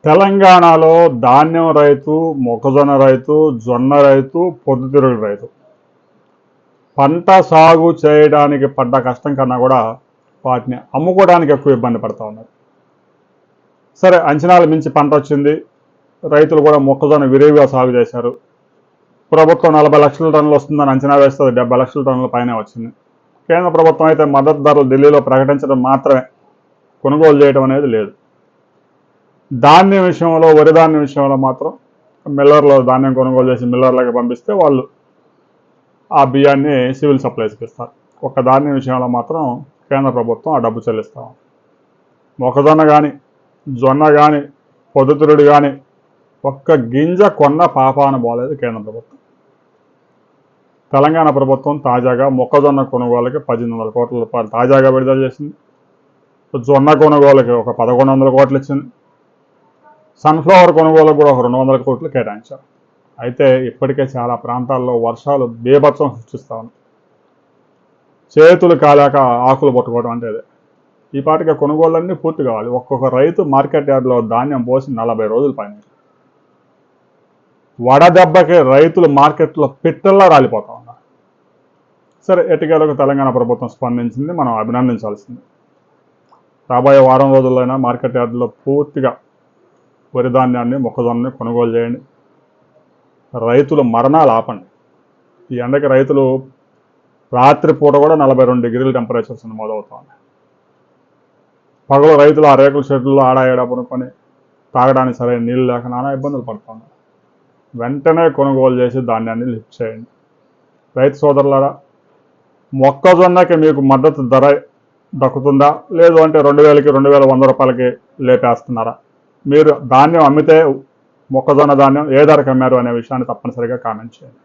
తెలంగాణలో ధాన్యం రైతు, మొక్కజొన్న రైతు, జొన్న రైతు, పొద్దుతిరుగుడు రైతు పంట సాగు చేయడానికి పడ్డ కష్టం కన్నా కూడా వాటిని అమ్ముకోవడానికి ఎక్కువ ఇబ్బంది పడుతూ ఉన్నారు. సరే, అంచనాలు మించి పంట వచ్చింది, రైతులు కూడా మొక్కజొన్న విరివిగా సాగు చేశారు. ప్రభుత్వం 40 లక్షల టన్నులు వస్తుందని అంచనా వేస్తే 70 లక్షల టన్నుల పైనే వచ్చింది. కేంద్ర ప్రభుత్వం అయితే మద్దతు ధరలు ఢిల్లీలో ప్రకటించడం మాత్రమే, కొనుగోలు చేయడం అనేది లేదు. ధాన్యం విషయంలో, వరి ధాన్యం విషయంలో మాత్రం మిల్లర్లో ధాన్యం కొనుగోలు చేసి మిల్లర్లకు పంపిస్తే వాళ్ళు ఆ బియ్యాన్ని సివిల్ సప్లైస్కి ఇస్తారు. ఒక్క ధాన్యం విషయంలో మాత్రం కేంద్ర ప్రభుత్వం ఆ డబ్బు చెల్లిస్తాం. మొక్కజొన్న కానీ, జొన్న కానీ, పొద్దుతిరుగుడు కానీ ఒక్క గింజ కొన్న పాపాన పోలేదు కేంద్ర ప్రభుత్వం. తెలంగాణ ప్రభుత్వం తాజాగా మొక్కజొన్న కొనుగోలుకి 1800 కోట్ల రూపాయలు తాజాగా విడుదల చేసింది. జొన్న కొనుగోలుకి ఒక 1100 కోట్లు ఇచ్చింది. సన్ఫ్లవర్ కొనుగోలుకు కూడా ఒక 200 కోట్లు కేటాయించారు. అయితే ఇప్పటికే చాలా ప్రాంతాల్లో వర్షాలు బీభత్సం సృష్టిస్తూ ఉన్నాయి. చేతులు కాలేక ఆకులు పట్టుకోవడం అంటే అదే. ఈ పాటికి కొనుగోళ్ళన్నీ పూర్తి కావాలి. ఒక్కొక్క రైతు మార్కెట్ యార్డ్లో ధాన్యం పోసి 40 రోజుల పైన. వడదెబ్బకి రైతులు మార్కెట్లో పిట్టల్లా రాలిపోతా ఉన్నారు. సరే, ఎటుకేలకు తెలంగాణ ప్రభుత్వం స్పందించింది, మనం అభినందించాల్సింది. రాబోయే వారం రోజుల్లోనైనా మార్కెట్ యార్డులో పూర్తిగా వరి ధాన్యాన్ని, మొక్కజొన్నని కొనుగోలు చేయండి. రైతులు మరణాలు ఆపండి. ఈ ఎండకి రైతులు రాత్రిపూట కూడా 42 డిగ్రీల టెంపరేచర్స్ నమోదవుతా ఉన్నాయి. పగలు రైతులు ఆ రేకుల షెడ్లలో ఆడాయడా పనుకొని తాగడానికి సరైన నీళ్ళు లేక నానా ఇబ్బందులు పడుతున్నారు. వెంటనే కొనుగోలు చేసి ధాన్యాన్ని లిఫ్ట్ చేయండి. రైతు సోదరులారా, మొక్కజొన్నకి మీకు మద్దతు ధర దక్కుతుందా, లేదు అంటే 2000కి 2100 రూపాయలకి లేపేస్తున్నారా? మీరు ధాన్యం అమ్మితే మొక్కజొన్న ధాన్యం ఏ ధరకు అమ్మారు అనే విషయాన్ని తప్పనిసరిగా కామెంట్ చేయండి.